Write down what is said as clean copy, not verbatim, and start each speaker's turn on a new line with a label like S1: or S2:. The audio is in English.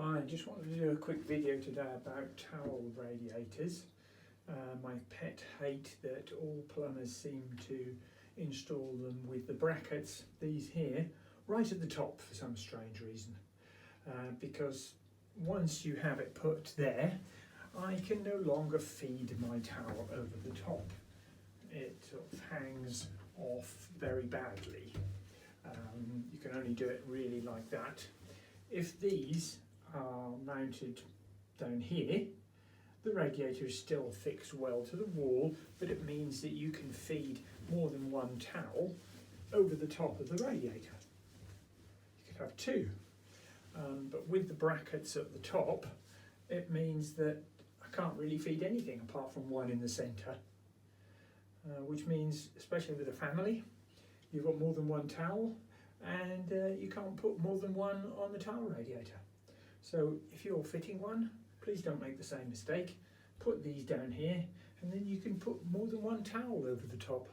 S1: Hi, I just wanted to do a quick video today about towel radiators. My pet hate that all plumbers seem to install them with the brackets, these here, right at the top for some strange reason. Because once you have it put there, I can no longer feed my towel over the top. It sort of hangs off very badly. You can only do it really like that. If these are mounted down here, the radiator is still fixed well to the wall, but it means that you can feed more than one towel over the top of the radiator. You could have two, but with the brackets at the top, it means that I can't really feed anything apart from one in the centre, which means, especially with a family, you've got more than one towel and you can't put more than one on the towel radiator. So if you're fitting one, please don't make the same mistake. Put these down here and then you can put more than one towel over the top.